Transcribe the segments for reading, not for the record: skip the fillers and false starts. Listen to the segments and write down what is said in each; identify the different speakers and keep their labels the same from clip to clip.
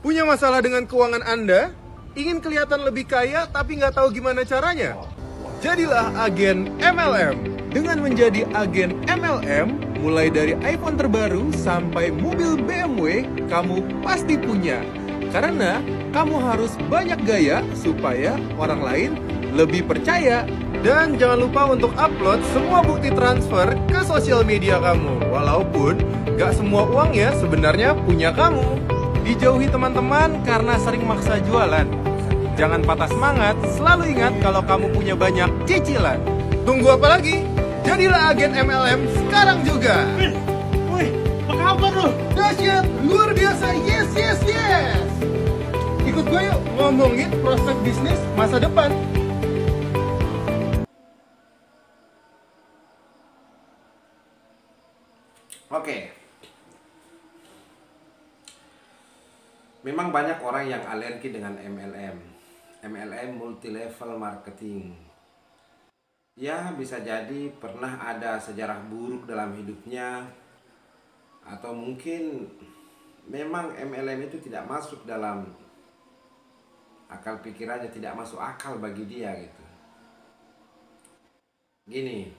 Speaker 1: Punya masalah dengan keuangan Anda? Ingin kelihatan lebih kaya tapi nggak tahu gimana caranya? Jadilah agen MLM. Dengan menjadi agen MLM, mulai dari iPhone terbaru sampai mobil BMW, kamu pasti punya. Karena kamu harus banyak gaya supaya orang lain lebih percaya. Dan jangan lupa untuk upload semua bukti transfer ke sosial media kamu. Walaupun gak semua uangnya sebenarnya punya kamu. Dijauhi teman-teman karena sering maksa jualan. Jangan patah semangat, selalu ingat kalau kamu punya banyak cicilan. Tunggu apa lagi? Jadilah agen MLM sekarang juga.
Speaker 2: Wih, apa kabar lu?
Speaker 1: Dahsyat, luar biasa, yes, yes, yes. Ikut gue yuk ngomongin prospek bisnis masa depan.
Speaker 3: Oke. Memang banyak orang yang alergi dengan MLM. MLM multi level marketing. Ya, bisa jadi pernah ada sejarah buruk dalam hidupnya, atau mungkin memang MLM itu tidak masuk dalam akal pikirannya, tidak masuk akal bagi dia gitu. Gini,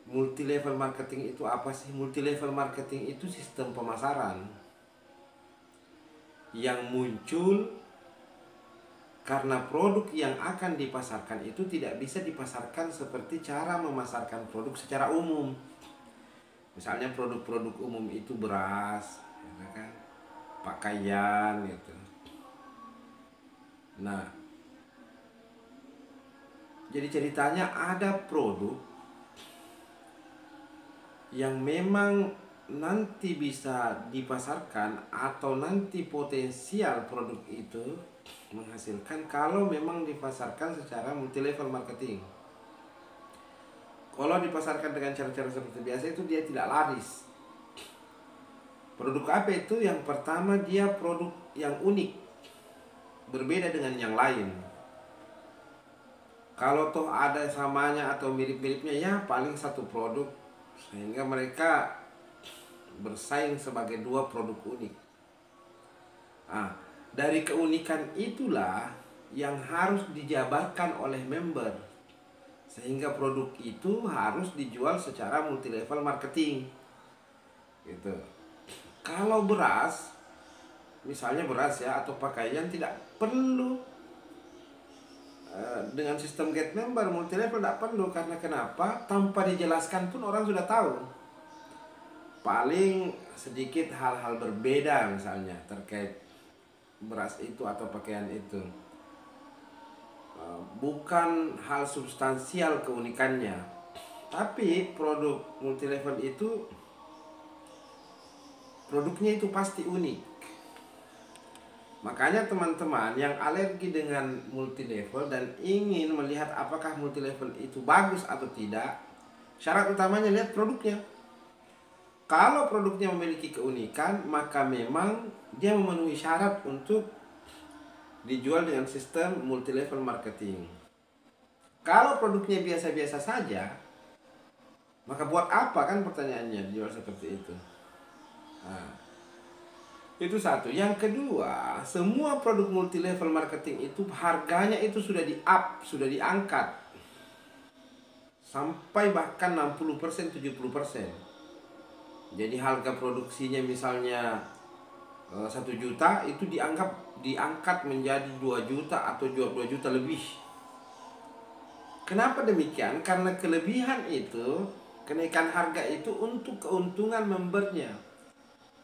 Speaker 3: multi level marketing itu apa sih? Multi level marketing itu sistem pemasaran yang muncul karena produk yang akan dipasarkan itu tidak bisa dipasarkan seperti cara memasarkan produk secara umum. Misalnya produk-produk umum itu beras, ya kan? Pakaian gitu. Nah, jadi ceritanya ada produk yang memang nanti bisa dipasarkan atau nanti potensial produk itu menghasilkan kalau memang dipasarkan secara multi level marketing. Kalau dipasarkan dengan cara-cara seperti biasa itu dia tidak laris. Produk apa itu? Yang pertama, dia produk yang unik, berbeda dengan yang lain. Kalau toh ada samanya atau mirip-miripnya, ya paling satu produk, sehingga mereka bersaing sebagai dua produk unik. Nah, dari keunikan itulah yang harus dijabarkan oleh member, sehingga produk itu harus dijual secara multi level marketing gitu. Kalau beras, misalnya beras ya, atau pakaian, tidak perlu dengan sistem get member multi level, tidak perlu. Karena kenapa? Tanpa dijelaskan pun orang sudah tahu. Paling sedikit hal-hal berbeda misalnya terkait beras itu atau pakaian itu, bukan hal substansial keunikannya. Tapi produk multi level itu produknya itu pasti unik. Makanya teman-teman yang alergi dengan multi level dan ingin melihat apakah multi level itu bagus atau tidak, syarat utamanya lihat produknya. Kalau produknya memiliki keunikan, maka memang dia memenuhi syarat untuk dijual dengan sistem multi level marketing. Kalau produknya biasa-biasa saja, maka buat apa kan pertanyaannya dijual seperti itu? Nah, itu satu. Yang kedua, semua produk multi level marketing itu harganya itu sudah di-up, sudah diangkat sampai bahkan 60%, 70%. Jadi harga produksinya misalnya 1 juta itu diangkat menjadi 2 juta atau 2 juta lebih. Kenapa demikian? Karena kelebihan itu, kenaikan harga itu untuk keuntungan membernya.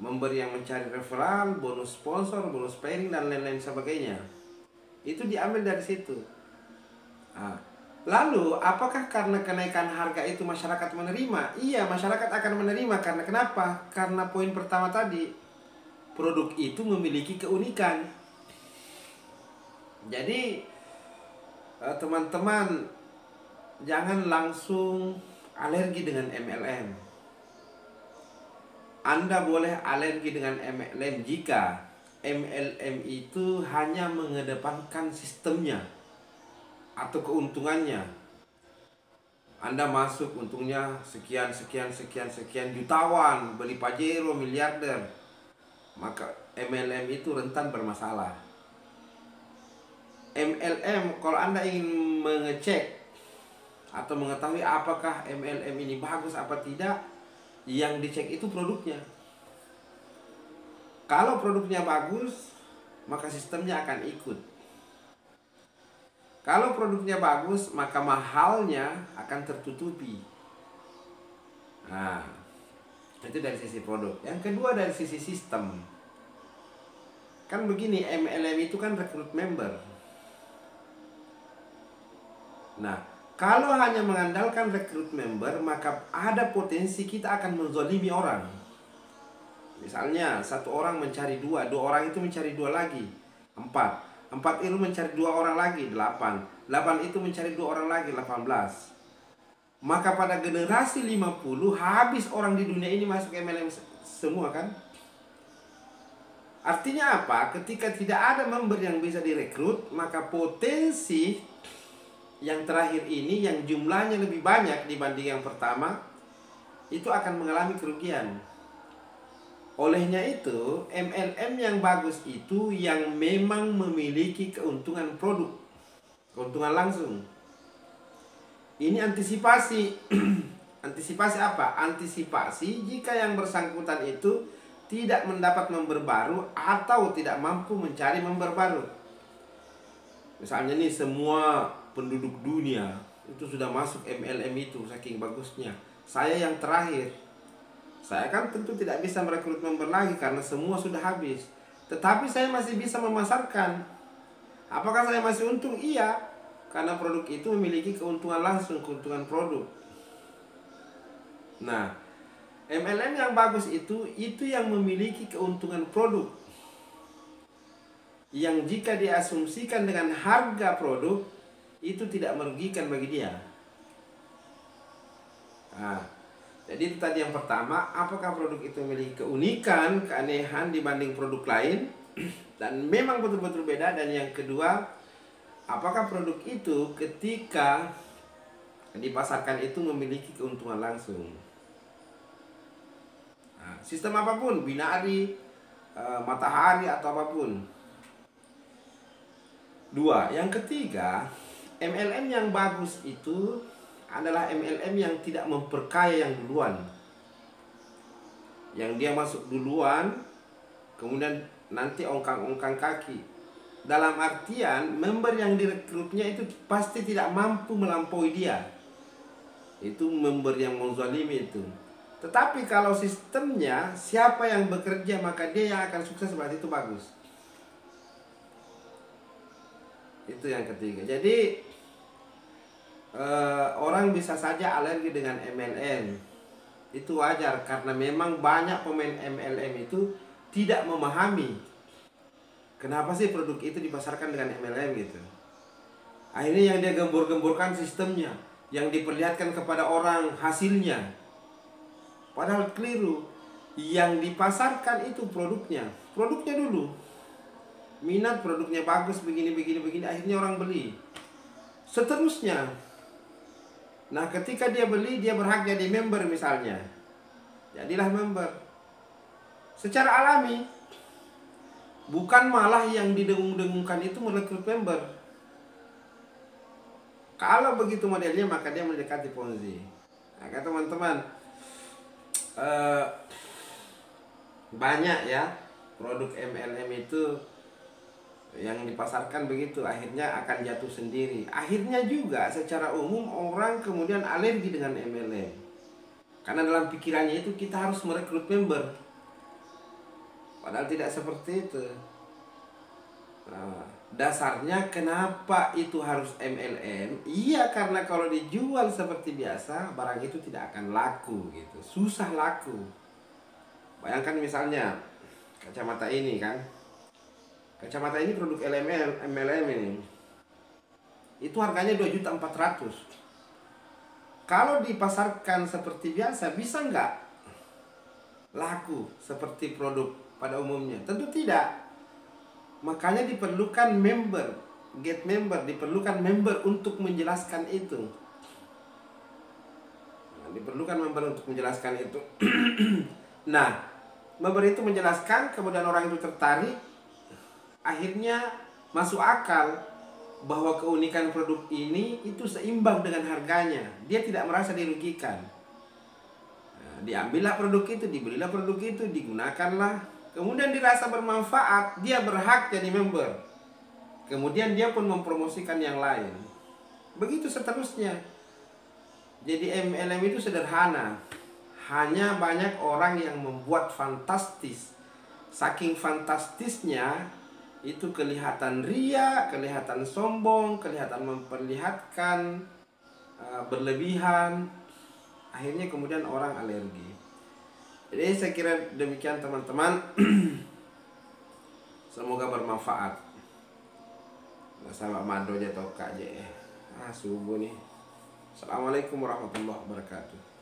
Speaker 3: Member yang mencari referral, bonus sponsor, bonus pairing, dan lain-lain sebagainya. Itu diambil dari situ. Nah, lalu, apakah karena kenaikan harga itu masyarakat menerima? Iya, masyarakat akan menerima. Karena kenapa? Karena poin pertama tadi, produk itu memiliki keunikan. Jadi, teman-teman, jangan langsung alergi dengan MLM. Anda boleh alergi dengan MLM jika MLM itu hanya mengedepankan sistemnya atau keuntungannya. Anda masuk untungnya sekian jutawan, beli Pajero miliarder. maka MLM itu rentan bermasalah. MLM, kalau Anda ingin mengecek atau mengetahui apakah MLM ini bagus apa tidak, yang dicek itu produknya. Kalau produknya bagus, maka sistemnya akan ikut. Kalau produknya bagus, maka mahalnya akan tertutupi. Nah, itu dari sisi produk. Yang kedua dari sisi sistem. Kan begini, MLM itu kan rekrut member. Nah, kalau hanya mengandalkan rekrut member, maka ada potensi kita akan menzolimi orang. Misalnya, satu orang mencari dua orang itu mencari dua lagi, empat itu mencari dua orang lagi, 8 itu mencari dua orang lagi, 18. Maka pada generasi 50 habis orang di dunia ini masuk MLM semua kan? Artinya apa? Ketika tidak ada member yang bisa direkrut, maka potensi yang terakhir ini yang jumlahnya lebih banyak dibanding yang pertama itu akan mengalami kerugian. Olehnya itu, MLM yang bagus itu yang memang memiliki keuntungan produk, keuntungan langsung. Ini antisipasi. Antisipasi apa? Antisipasi jika yang bersangkutan itu tidak mendapat member baru atau tidak mampu mencari member baru. Misalnya nih, semua penduduk dunia itu sudah masuk MLM itu saking bagusnya. Saya yang terakhir. Saya kan tentu tidak bisa merekrut member lagi karena semua sudah habis. Tetapi saya masih bisa memasarkan. Apakah saya masih untung? Iya. Karena produk itu memiliki keuntungan langsung, keuntungan produk. Nah, MLM yang bagus itu yang memiliki keuntungan produk. Yang jika diasumsikan dengan harga produk, itu tidak merugikan bagi dia. Nah, jadi itu tadi yang pertama, apakah produk itu memiliki keunikan, keanehan dibanding produk lain, dan memang betul-betul beda. Dan yang kedua, apakah produk itu ketika dipasarkan itu memiliki keuntungan langsung. Nah, sistem apapun, binari, matahari atau apapun. Dua, yang ketiga, MLM yang bagus itu adalah MLM yang tidak memperkaya yang duluan. Yang dia masuk duluan, kemudian nanti ongkang-ongkang kaki. Dalam artian, member yang direkrutnya itu pasti tidak mampu melampaui dia. Itu member yang menzalimi itu. Tetapi kalau sistemnya, siapa yang bekerja maka dia yang akan sukses, berarti itu bagus. Itu yang ketiga. Jadi orang bisa saja alergi dengan MLM. Itu wajar karena memang banyak pemain MLM itu tidak memahami kenapa sih produk itu dipasarkan dengan MLM gitu. Akhirnya yang dia gembur-gemburkan sistemnya, yang diperlihatkan kepada orang hasilnya. Padahal keliru. Yang dipasarkan itu produknya. Produknya dulu. Minat produknya bagus begini, akhirnya orang beli. Seterusnya. Nah, ketika dia beli, dia berhak jadi member misalnya. Jadilah member. Secara alami. Bukan malah yang didengung-dengungkan itu merekrut member. Kalau begitu modelnya, maka dia mendekati Ponzi. Nah, teman-teman, banyak ya produk MLM itu yang dipasarkan begitu, akhirnya akan jatuh sendiri. Akhirnya juga secara umum orang kemudian alergi dengan MLM. Karena dalam pikirannya itu kita harus merekrut member. Padahal tidak seperti itu. Nah, dasarnya kenapa itu harus MLM? Iya, karena kalau dijual seperti biasa, barang itu tidak akan laku gitu. Susah laku. Bayangkan misalnya kacamata ini kan. Kacamata ini produk MLM ini. Itu harganya 2.400.000. Kalau dipasarkan seperti biasa, bisa nggak laku seperti produk pada umumnya? Tentu tidak. Makanya diperlukan member, get member, diperlukan member untuk menjelaskan itu. Nah, diperlukan member untuk menjelaskan itu. Nah, Member itu menjelaskan, kemudian orang itu tertarik, akhirnya masuk akal bahwa keunikan produk ini itu seimbang dengan harganya. Dia tidak merasa dirugikan. Nah, diambillah produk itu, dibelilah produk itu, digunakanlah. Kemudian dirasa bermanfaat, dia berhak jadi member. Kemudian dia pun mempromosikan yang lain. Begitu seterusnya. Jadi MLM itu sederhana. Hanya banyak orang yang membuat fantastis. Saking fantastisnya, itu kelihatan ria, kelihatan sombong, kelihatan memperlihatkan berlebihan. Akhirnya kemudian orang alergi. Jadi saya kira demikian teman-teman. Semoga bermanfaat. Sama mado aja toka aja. Subuh nih. Assalamualaikum warahmatullahi wabarakatuh.